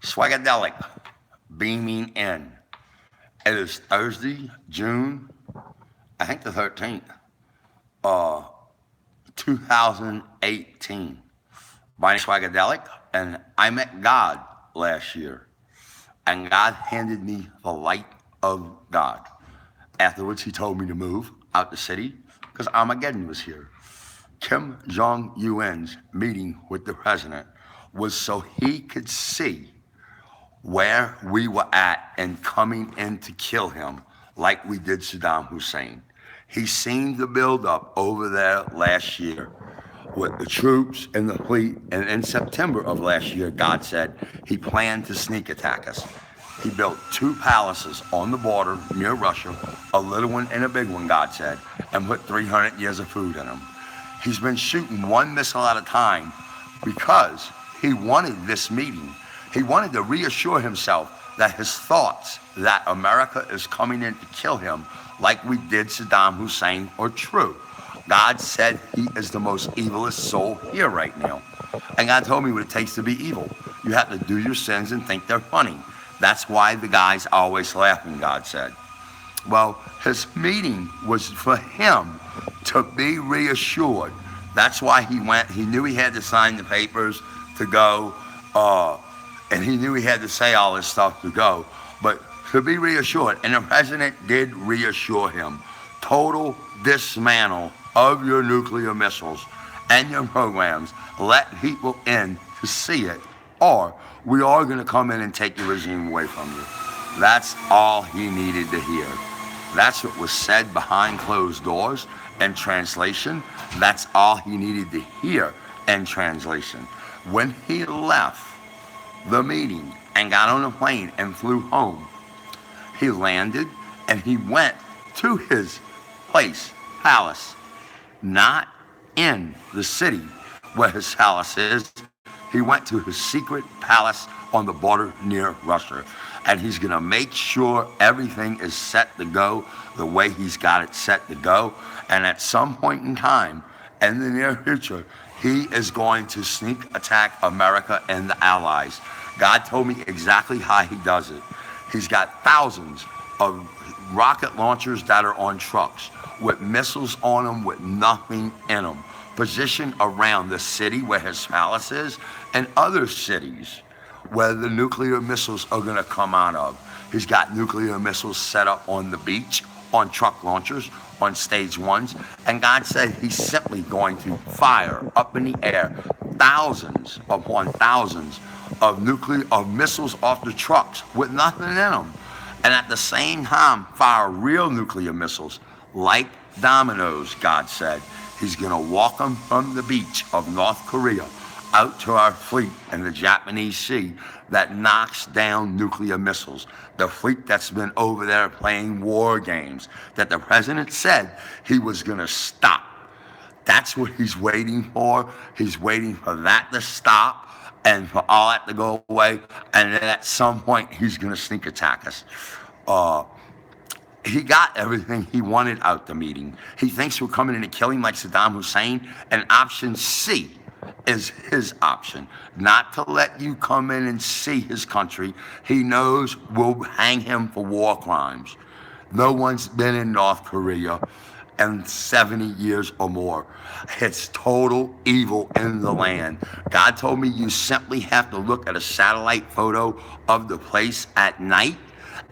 Swagadelic, beaming in. It is Thursday, June, I think the 13th, uh, 2018. My name is Swagadelic, and I met God last year, and God handed me the light of God. Afterwards, he told me to move out the city because Armageddon was here. Kim Jong Un's meeting with the president was so he could see where we were at and coming in to kill him like we did Saddam Hussein. He seen the buildup over there last year with the troops and the fleet. And in September of last year, God said he planned to sneak attack us. He built two palaces on the border near Russia, a little one and a big one, God said, and put 300 years of food in them. He's been shooting one missile at a time because he wanted this meeting. He wanted to reassure himself that his thoughts that America is coming in to kill him like we did Saddam Hussein are true. God said he is the most evilest soul here right now. And God told me what it takes to be evil. You have to do your sins and think they're funny. That's why the guy's always laughing, God said. Well, his meeting was for him to be reassured. That's why he went. He knew he had to sign the papers to go, and he knew he had to say all this stuff to go, but to be reassured. And the president did reassure him. Total dismantle of your nuclear missiles and your programs. Let people in to see it, or we are going to come in and take the regime away from you. That's all he needed to hear. That's what was said behind closed doors. In translation, that's all he needed to hear in translation. When he left the meeting and got on a plane and flew home, he landed and he went to his palace, not in the city where his palace is. He went to his secret palace on the border near Russia. And he's going to make sure everything is set to go the way he's got it set to go. And at some point in time, in the near future, he is going to sneak attack America and the Allies. God told me exactly how he does it. He's got thousands of rocket launchers that are on trucks with missiles on them with nothing in them, positioned around the city where his palace is and other cities where the nuclear missiles are going to come out of. He's got nuclear missiles set up on the beach, on truck launchers, on stage ones, and God said he's simply going to fire up in the air thousands upon thousands of missiles off the trucks with nothing in them, and at the same time fire real nuclear missiles like dominoes. God said he's going to walk them from the beach of North Korea out to our fleet in the Japanese Sea that knocks down nuclear missiles. The fleet that's been over there playing war games that the president said he was going to stop. That's what he's waiting for. He's waiting for that to stop and for all that to go away. And then at some point, he's going to sneak attack us. He got everything he wanted out the meeting. He thinks we're coming in to kill him like Saddam Hussein. And option C is his option, not to let you come in and see his country. He knows we'll hang him for war crimes. No one's been in North Korea in 70 years or more. It's total evil in the land. God told me you simply have to look at a satellite photo of the place at night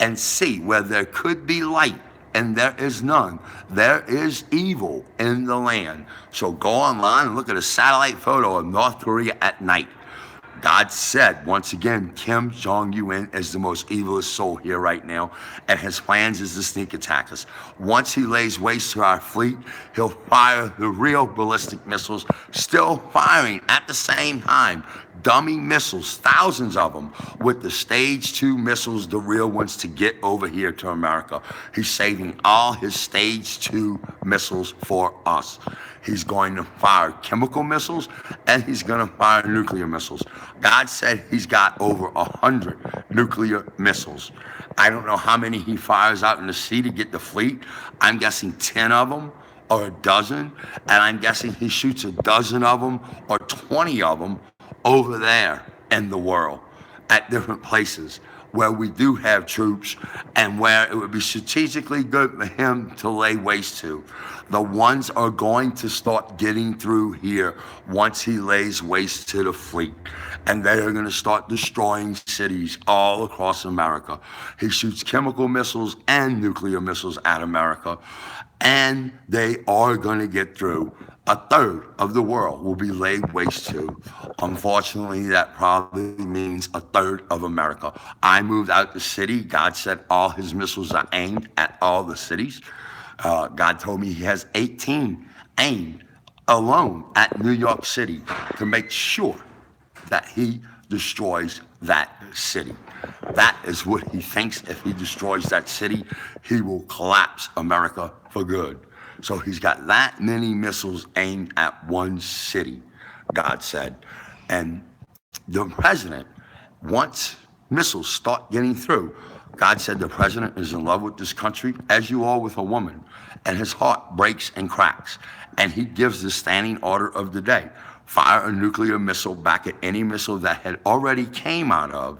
and see where there could be light, and there is none. There is evil in the land. So go online and look at a satellite photo of North Korea at night. God said, once again, Kim Jong-un is the most evilest soul here right now, and his plans is to sneak attack us. Once he lays waste to our fleet, he'll fire the real ballistic missiles, still firing at the same time. Dummy missiles, thousands of them, with the stage 2 missiles, the real ones, to get over here to America. He's saving all his stage 2 missiles for us. He's going to fire chemical missiles, and he's going to fire nuclear missiles. God said he's got over 100 nuclear missiles. I don't know how many he fires out in the sea to get the fleet. I'm guessing 10 of them or a dozen, and I'm guessing he shoots a dozen of them or 20 of them over there in the world. at different places where we do have troops and where it would be strategically good for him to lay waste to. The ones are going to start getting through here once he lays waste to the fleet. And they are going to start destroying cities all across America. He shoots chemical missiles and nuclear missiles at America. And they are going to get through. A third of the world will be laid waste to. Unfortunately, that probably means a third of America. I moved out the city. God said all his missiles are aimed at all the cities. God told me he has 18 aimed alone at New York City to make sure that he destroys that city. That is what he thinks. If he destroys that city, he will collapse America for good. So he's got that many missiles aimed at one city, God said. And the president, once missiles start getting through, God said the president is in love with this country, as you are with a woman, and his heart breaks and cracks. And he gives the standing order of the day. Fire a nuclear missile back at any missile that had already came out of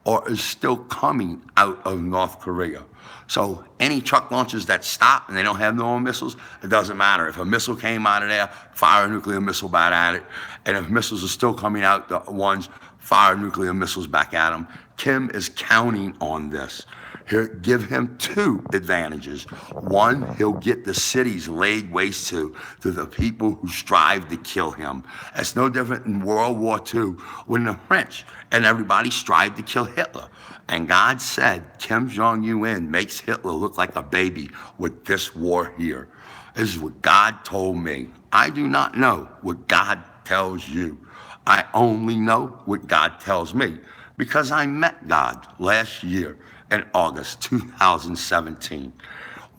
or is still coming out of North Korea. So any truck launches that stop and they don't have no more missiles, it doesn't matter. If a missile came out of there, fire a nuclear missile back at it. And if missiles are still coming out, the ones, fire nuclear missiles back at them. Kim is counting on this. He'll give him two advantages. One, he'll get the cities laid waste to the people who strive to kill him. It's no different in World War II when the French and everybody strived to kill Hitler. And God said Kim Jong-un makes Hitler look like a baby with this war here. This is what God told me. I do not know what God tells you. I only know what God tells me because I met God last year in August 2017.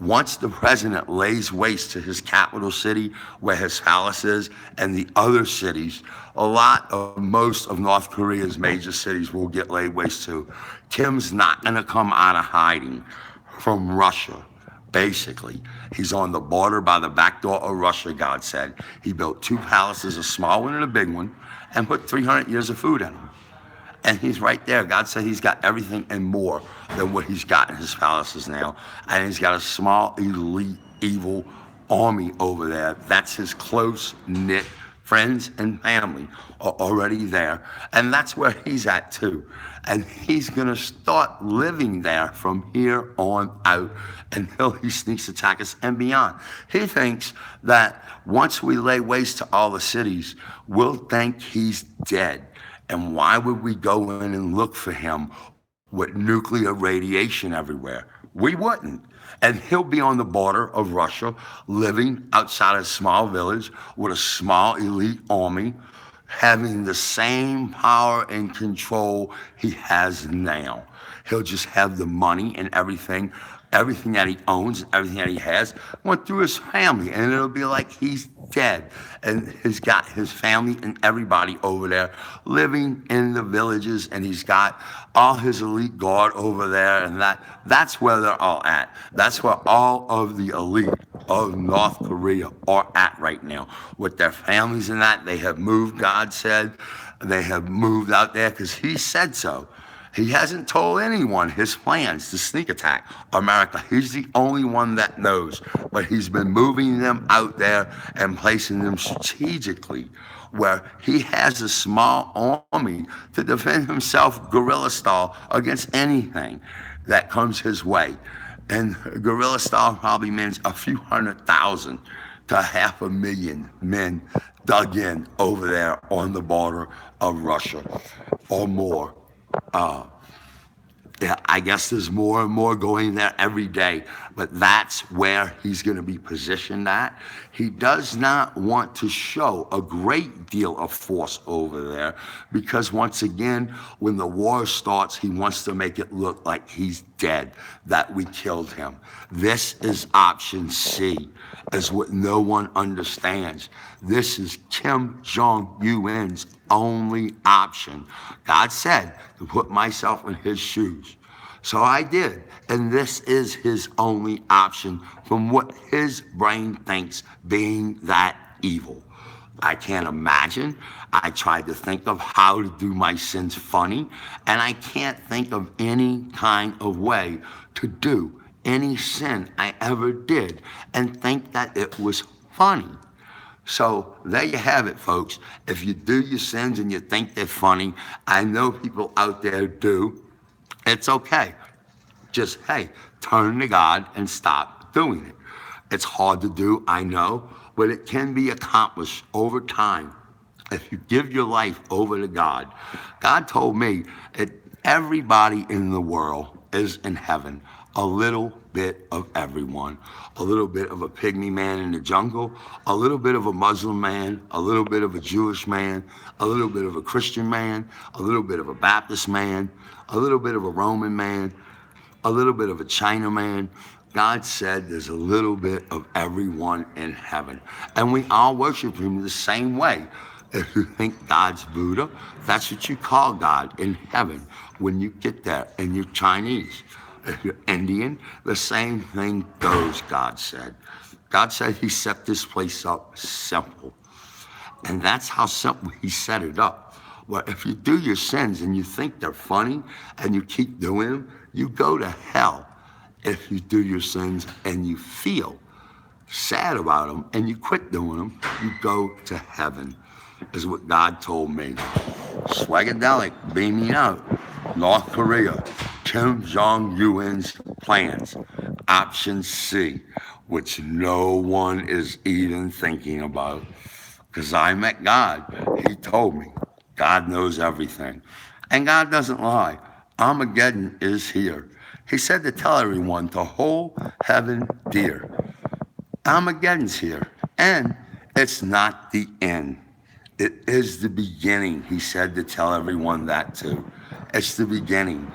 Once the president lays waste to his capital city, where his palace is, and the other cities, most of North Korea's major cities will get laid waste to. Kim's not going to come out of hiding from Russia. Basically, he's on the border by the back door of Russia, God said. He built two palaces, a small one and a big one, and put 300 years of food in them. And he's right there. God said he's got everything and more than what he's got in his palaces now. And he's got a small, elite, evil army over there. That's his close-knit friends and family are already there. And that's where he's at too. And he's going to start living there from here on out until he sneaks attack us and beyond. He thinks that once we lay waste to all the cities, we'll think he's dead. And why would we go in and look for him with nuclear radiation everywhere? We wouldn't. And he'll be on the border of Russia, living outside a small village with a small elite army, having the same power and control he has now. He'll just have the money and everything that he owns, everything that he has, went through his family, and it'll be like he's dead. And he's got his family and everybody over there living in the villages, and he's got all his elite guard over there, and that's where they're all at. That's where all of the elite of North Korea are at right now, with their families and that. They have moved, God said. They have moved out there because he said so. He hasn't told anyone his plans to sneak attack America. He's the only one that knows. But he's been moving them out there and placing them strategically where he has a small army to defend himself guerrilla style against anything that comes his way. And guerrilla style probably means a few 100,000 to 500,000 men dug in over there on the border of Russia or more. Yeah, I guess there's more and more going there every day, but that's where he's going to be positioned at. He does not want to show a great deal of force over there because once again, when the war starts, he wants to make it look like he's dead, that we killed him. This is option C, is what no one understands. This is Kim Jong-un's only option. God said to put myself in his shoes. So I did. And this is his only option from what his brain thinks being that evil. I can't imagine. I tried to think of how to do my sins funny, and I can't think of any kind of way to do any sin I ever did and think that it was funny. So there you have it, folks. If you do your sins and you think they're funny, I know people out there do. It's okay. Just, hey, turn to God and stop doing it. It's hard to do, I know, but it can be accomplished over time if you give your life over to God. God told me that everybody in the world is in heaven, a little bit of everyone, a little bit of a pygmy man in the jungle, a little bit of a Muslim man, a little bit of a Jewish man, a little bit of a Christian man, a little bit of a Baptist man, a little bit of a Roman man, a little bit of a Chinaman. God said there's a little bit of everyone in heaven. And we all worship him the same way. If you think God's Buddha, that's what you call God in heaven when you get there, and you're Chinese. If you're Indian, the same thing goes, God said. God said he set this place up simple. And that's how simple he set it up. Well, if you do your sins and you think they're funny and you keep doing them, you go to hell. If you do your sins and you feel sad about them and you quit doing them, you go to heaven, is what God told me. Swagadelic beaming out. North Korea, Kim Jong-un's plans. Option C, which no one is even thinking about. Because I met God. He told me. God knows everything. And God doesn't lie. Armageddon is here. He said to tell everyone to hold heaven dear. Armageddon's here. And it's not the end. It is the beginning. He said to tell everyone that too. It's the beginning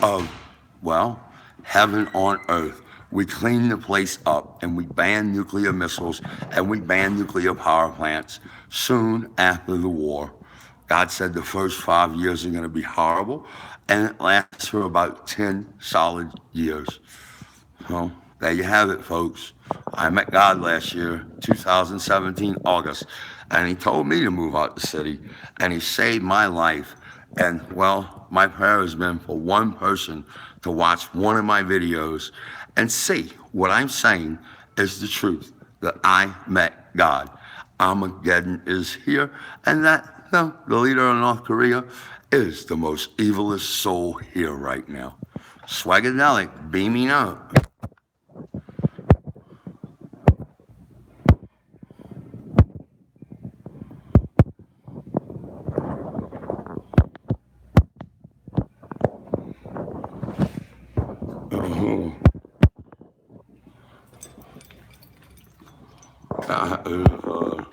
of, well, heaven on earth. We clean the place up and we ban nuclear missiles and we ban nuclear power plants soon after the war. God said the first 5 years are going to be horrible, and it lasts for about 10 solid years. So there you have it, folks. I met God last year, 2017, August, and he told me to move out the city, and he saved my life. And, well, my prayer has been for one person to watch one of my videos and see what I'm saying is the truth, that I met God. Armageddon is here, and that the leader of North Korea is the most evilest soul here right now. Swagadelic beaming out. That is